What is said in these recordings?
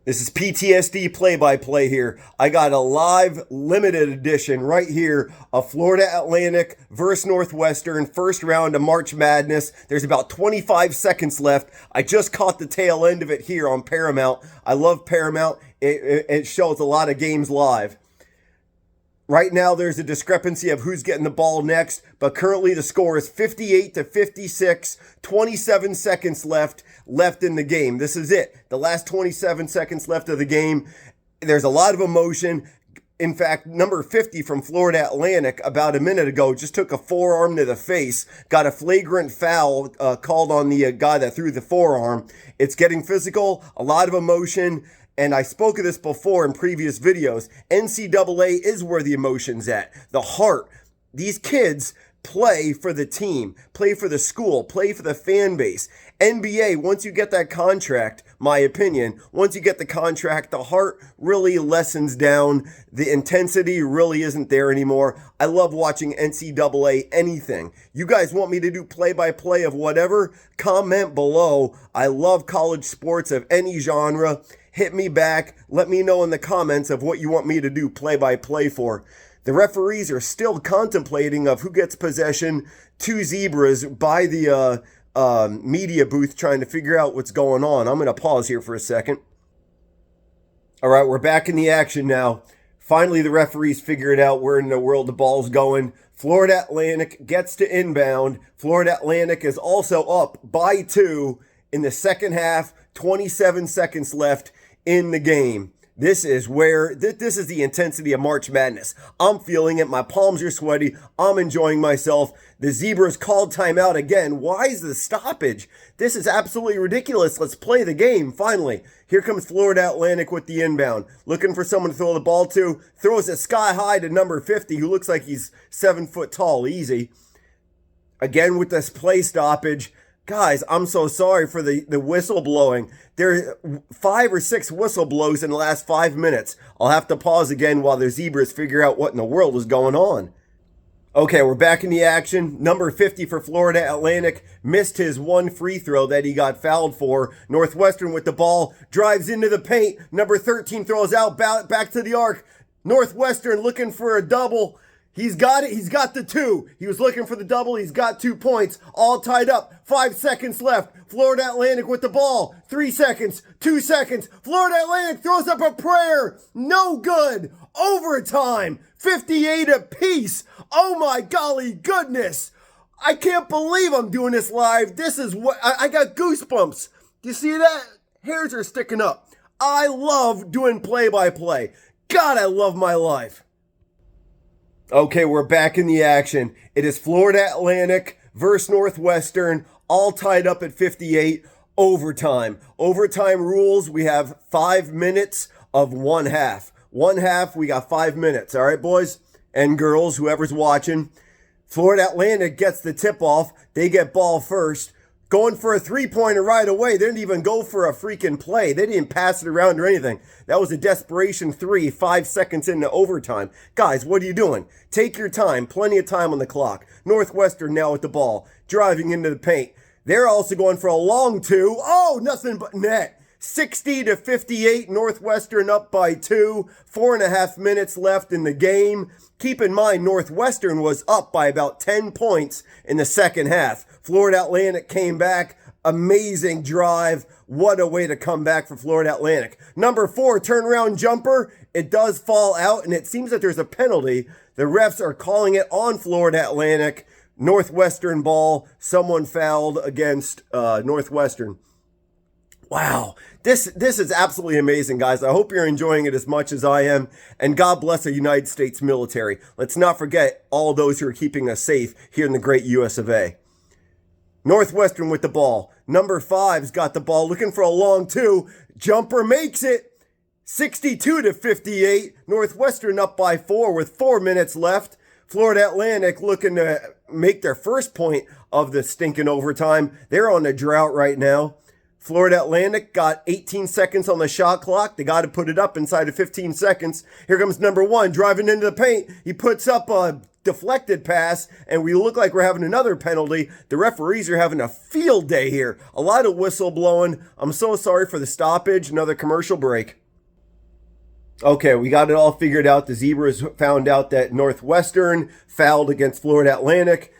This is PTSD play-by-play here. I got a live limited edition right here of Florida Atlantic versus Northwestern, first round of March Madness. There's about 25 seconds left. I just caught the tail end of it here on Paramount. I love Paramount. It shows a lot of games live. Right now, there's a discrepancy of who's getting the ball next, but currently the score is 58-56, 27 seconds left in the game. This is it. The last 27 seconds left of the game. There's a lot of emotion. In fact, number 50 from Florida Atlantic about a minute ago just took a forearm to the face, got a flagrant foul called on the guy that threw the forearm. It's getting physical, a lot of emotion. And I spoke of this before in previous videos. NCAA is where the emotion's at. The heart. These kids play for the team, play for the school, play for the fan base. NBA, once you get that contract, my opinion, once you get the contract, the heart really lessens down. The intensity really isn't there anymore. I love watching NCAA anything. You guys want me to do play-by-play of whatever? Comment below. I love college sports of any genre. Hit me back. Let me know in the comments of what you want me to do play-by-play for. The referees are still contemplating of who gets possession. Two zebras by the media booth trying to figure out what's going on. I'm going to pause here for a second. All right, we're back in the action now. Finally, the referees figure it out where in the world the ball's going. Florida Atlantic gets to inbound. Florida Atlantic is also up by 2 in the second half. 27 seconds left in the game. This is the intensity of March Madness. I'm feeling it. My palms are sweaty. I'm enjoying myself. The Zebras called timeout again. Why is the stoppage? This is absolutely ridiculous. Let's play the game, finally. Here comes Florida Atlantic with the inbound. Looking for someone to throw the ball to. Throws it sky high to number 50, who looks like he's 7 foot tall. Easy. Again with this play stoppage. Guys, I'm so sorry for the whistle blowing. There are 5 or 6 whistle blows in the last 5 minutes. I'll have to pause again while the Zebras figure out what in the world is going on. Okay, we're back in the action. Number 50 for Florida Atlantic missed his one free throw that he got fouled for. Northwestern with the ball, drives into the paint. Number 13 throws out back to the arc. Northwestern looking for a double. He's got it. He's got the 2. He was looking for the double. He's got 2 points. All tied up. 5 seconds left. Florida Atlantic with the ball. 3 seconds. 2 seconds. Florida Atlantic throws up a prayer. No good. Overtime. 58 apiece. Oh my golly goodness. I can't believe I'm doing this live. This is what I got goosebumps. Do you see that? Hairs are sticking up. I love doing play-by-play. God, I love my life. Okay, we're back in the action. It is Florida Atlantic versus Northwestern, all tied up at 58. Overtime. Overtime rules, we have 5 minutes of one half. One half, we got 5 minutes. All right, boys and girls, whoever's watching. Florida Atlantic gets the tip-off. They get ball first. Going for a three-pointer right away. They didn't even go for a freaking play. They didn't pass it around or anything. That was a desperation 3, 5 seconds into overtime. Guys, what are you doing? Take your time. Plenty of time on the clock. Northwestern now with the ball. Driving into the paint. They're also going for a long 2. Oh, nothing but net. 60-58. Northwestern up by 2. 4.5 minutes left in the game. Keep in mind, Northwestern was up by about 10 points in the second half. Florida Atlantic came back. Amazing drive. What a way to come back for Florida Atlantic. Number 4, turnaround jumper. It does fall out, and it seems that there's a penalty. The refs are calling it on Florida Atlantic. Northwestern ball. Someone fouled against Northwestern. Wow, this is absolutely amazing, guys. I hope you're enjoying it as much as I am, and God bless the United States military. Let's not forget all those who are keeping us safe here in the great US of A. Northwestern with the ball. Number 5's got the ball, looking for a long 2. Jumper makes it. 62-58. Northwestern up by 4 with 4 minutes left. Florida Atlantic looking to make their first point of the stinking overtime. They're on a drought right now. Florida Atlantic got 18 seconds on the shot clock. They got to put it up inside of 15 seconds. Here comes number 1 driving into the paint. He puts up a deflected pass, and we look like we're having another penalty. The referees are having a field day here. A lot of whistle blowing. I'm so sorry for the stoppage. Another commercial break. Okay, we got it all figured out. The Zebras found out that Northwestern fouled against Florida Atlantic.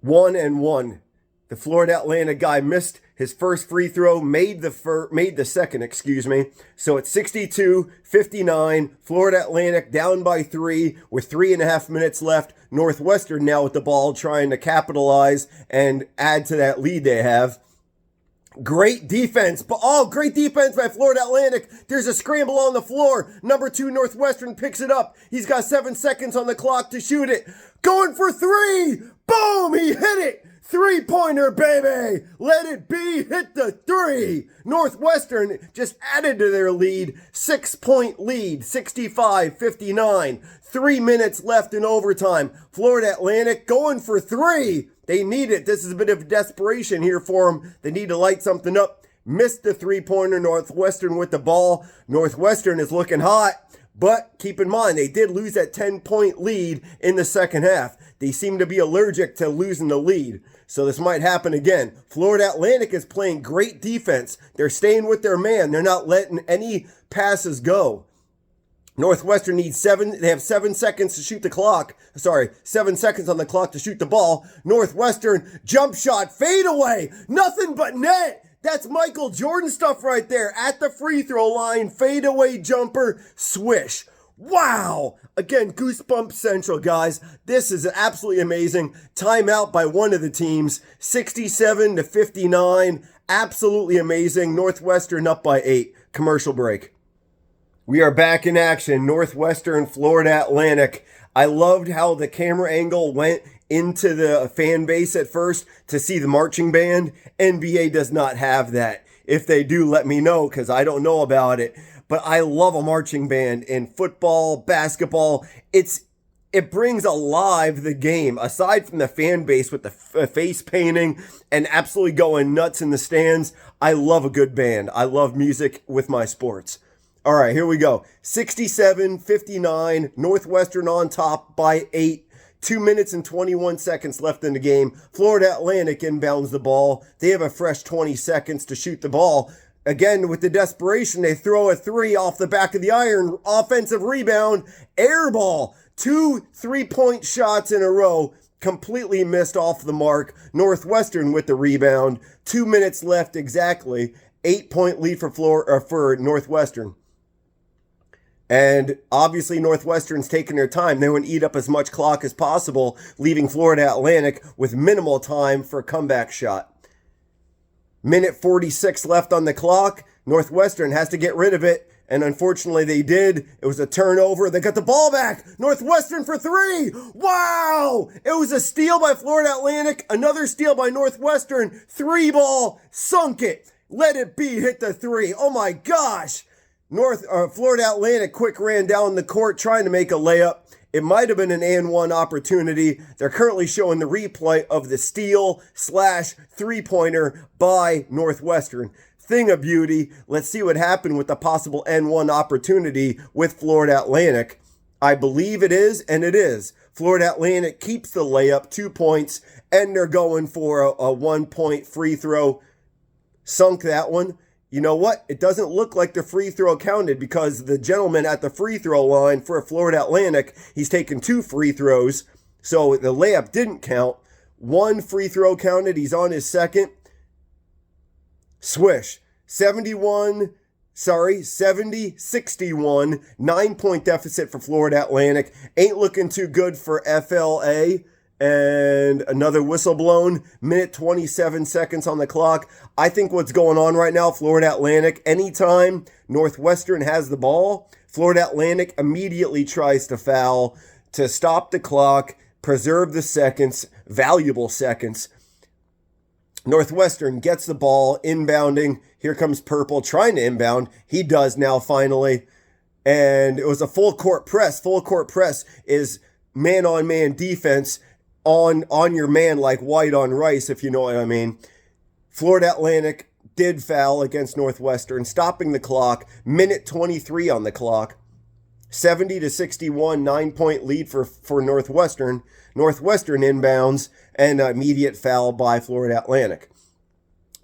1-1. The Florida Atlantic guy missed his first free throw, made the second, So it's 62-59. Florida Atlantic down by 3 with 3.5 minutes left. Northwestern now with the ball trying to capitalize and add to that lead they have. Great defense. Great defense by Florida Atlantic. There's a scramble on the floor. Number 2 Northwestern picks it up. He's got 7 seconds on the clock to shoot it. Going for 3. Boom! He hit it. 3-pointer, baby. Let it be. Hit the 3. Northwestern just added to their lead. 6-point lead. 65-59. 3 minutes left in overtime. Florida Atlantic going for 3. They need it. This is a bit of desperation here for them. They need to light something up. Missed the 3-pointer. Northwestern with the ball. Northwestern is looking hot. But keep in mind, they did lose that 10-point lead in the second half. They seem to be allergic to losing the lead. So this might happen again. Florida Atlantic is playing great defense. They're staying with their man. They're not letting any passes go. Northwestern needs 7. They have 7 seconds to shoot the clock. 7 seconds on the clock to shoot the ball. Northwestern jump shot, fade away. Nothing but net. That's Michael Jordan stuff right there. At the free throw line, fade away jumper, swish. Wow. Again, goosebump central, guys. This is absolutely amazing. Timeout by one of the teams. 67-59. Absolutely amazing. Northwestern up by 8. Commercial break. We are back in action. Northwestern, Florida Atlantic. I loved how the camera angle went into the fan base at first to see the marching band. NBA does not have that. If they do, let me know because I don't know about it. But I love a marching band in football, basketball. It brings alive the game. Aside from the fan base with the face painting and absolutely going nuts in the stands, I love a good band. I love music with my sports. All right, here we go. 67-59, Northwestern on top by 8. 2 minutes and 21 seconds left in the game. Florida Atlantic inbounds the ball. They have a fresh 20 seconds to shoot the ball. Again, with the desperation, they throw a 3 off the back of the iron. Offensive rebound, air ball. 2 3-point shots in a row. Completely missed off the mark. Northwestern with the rebound. 2 minutes left exactly. 8-point lead for Northwestern. And obviously Northwestern's taking their time. They want to eat up as much clock as possible, leaving Florida Atlantic with minimal time for a comeback shot. Minute 46 left on the clock. Northwestern has to get rid of it. And unfortunately they did. It was a turnover. They got the ball back. Northwestern for 3. Wow! It was a steal by Florida Atlantic. Another steal by Northwestern. 3-ball. Sunk it. Let it be. Hit the 3. Oh my gosh. Florida Atlantic quick ran down the court trying to make a layup. It might have been an and-one opportunity. They're currently showing the replay of the steal / 3-pointer by Northwestern. Thing of beauty. Let's see what happened with the possible and-one opportunity with Florida Atlantic. I believe it is, and it is. Florida Atlantic keeps the layup, 2 points, and they're going for a 1-point free throw. Sunk that one. You know what? It doesn't look like the free throw counted because the gentleman at the free throw line for Florida Atlantic, he's taken 2 free throws. So the layup didn't count. 1 free throw counted. He's on his second. Swish. 70-61. 9-point deficit for Florida Atlantic. Ain't looking too good for FLA. And another whistle blown. Minute 27 seconds on the clock. I think what's going on right now, Florida Atlantic, anytime Northwestern has the ball, Florida Atlantic immediately tries to foul to stop the clock, preserve the seconds, valuable seconds. Northwestern gets the ball, inbounding. Here comes Purple trying to inbound. He does now finally. And it was a full court press. Full court press is man-on-man defense on your man like white on rice, if you know what I mean. Florida Atlantic did foul against Northwestern, stopping the clock. Minute 23 on the clock. 70-61, 9-point lead for Northwestern. Northwestern inbounds and immediate foul by Florida Atlantic.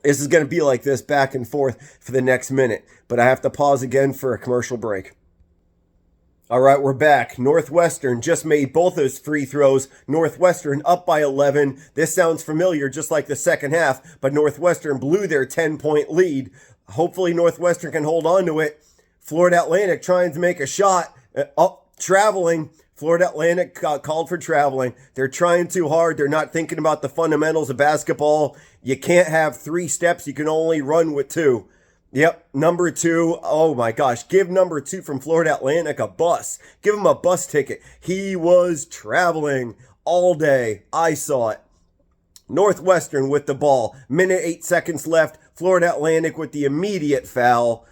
This is going to be like this back and forth for the next minute, but I have to pause again for a commercial break. All right, we're back. Northwestern just made both those free throws. Northwestern up by 11. This sounds familiar, just like the second half, but Northwestern blew their 10-point lead. Hopefully Northwestern can hold on to it. Florida Atlantic trying to make a shot. Traveling. Florida Atlantic got called for traveling. They're trying too hard. They're not thinking about the fundamentals of basketball. You can't have 3 steps. You can only run with 2. Yep, number 2. Oh my gosh. Give number 2 from Florida Atlantic a bus. Give him a bus ticket. He was traveling all day. I saw it. Northwestern with the ball. Minute 8 seconds left. Florida Atlantic with the immediate foul.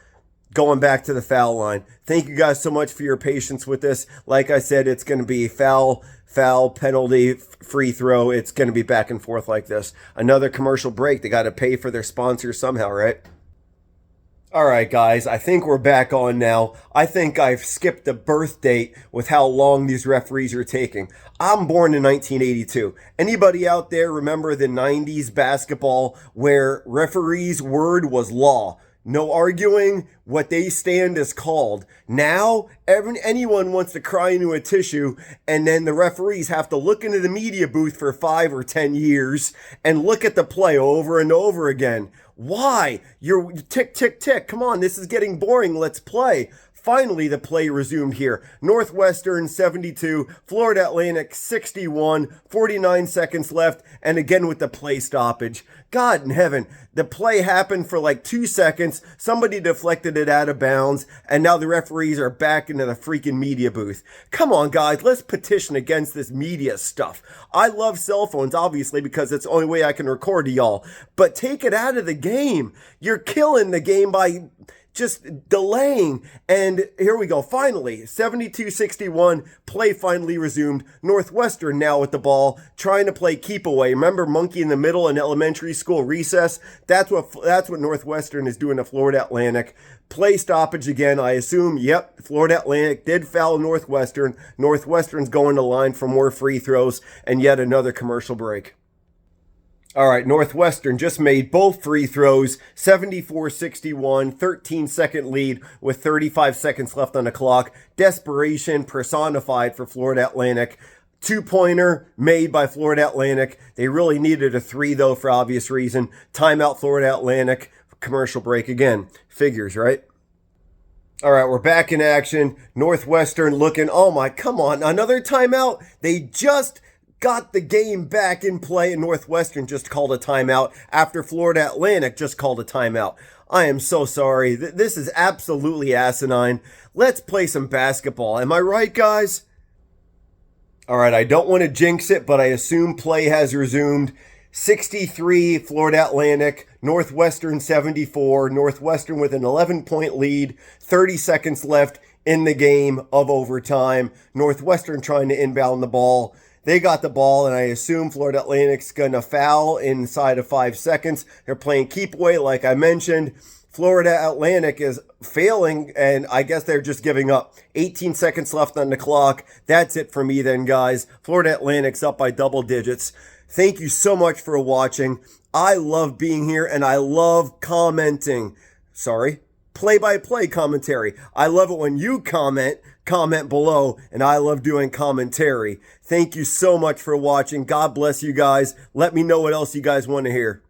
Going back to the foul line. Thank you guys so much for your patience with this. Like I said, it's going to be foul, penalty, free throw. It's going to be back and forth like this. Another commercial break. They got to pay for their sponsors somehow, right? All right, guys, I think we're back on now. I think I've skipped the birth date with how long these referees are taking. I'm born in 1982. Anybody out there remember the 90s basketball where referees' word was law? No arguing, what they stand is called. Now, anyone wants to cry into a tissue, and then the referees have to look into the media booth for 5 or 10 years and look at the play over and over again. Why? You're tick, tick, tick. Come on, this is getting boring. Let's play. Finally, the play resumed here. Northwestern 72, Florida Atlantic 61, 49 seconds left, and again with the play stoppage. God in heaven, the play happened for like 2 seconds, somebody deflected it out of bounds, and now the referees are back into the freaking media booth. Come on, guys, let's petition against this media stuff. I love cell phones, obviously, because it's the only way I can record to y'all, but take it out of the game. You're killing the game by just delaying. And here we go. Finally, 72-61, play finally resumed. Northwestern now with the ball, trying to play keep away. Remember monkey in the middle in elementary school recess? That's what Northwestern is doing to Florida Atlantic. Play stoppage again, I assume. Yep, Florida Atlantic did foul Northwestern. Northwestern's going to line for more free throws, and yet another commercial break. All right, Northwestern just made both free throws, 74-61, 13-second lead with 35 seconds left on the clock. Desperation personified for Florida Atlantic. 2-pointer made by Florida Atlantic. They really needed a 3, though, for obvious reason. Timeout, Florida Atlantic. Commercial break again. Figures, right? All right, we're back in action. Northwestern looking, oh my, come on, another timeout? They just got the game back in play, and Northwestern just called a timeout after Florida Atlantic just called a timeout. I am so sorry. This is absolutely asinine. Let's play some basketball. Am I right, guys? All right, I don't want to jinx it, but I assume play has resumed. 63, Florida Atlantic, Northwestern 74, Northwestern with an 11-point lead, 30 seconds left in the game of overtime. Northwestern trying to inbound the ball. They got the ball, and I assume Florida Atlantic's going to foul inside of 5 seconds. They're playing keep away, like I mentioned. Florida Atlantic is failing, and I guess they're just giving up. 18 seconds left on the clock. That's it for me then, guys. Florida Atlantic's up by double digits. Thank you so much for watching. I love being here, and I love commenting. Play-by-play commentary. I love it when you comment below, and I love doing commentary. Thank you so much for watching. God bless you guys. Let me know what else you guys want to hear.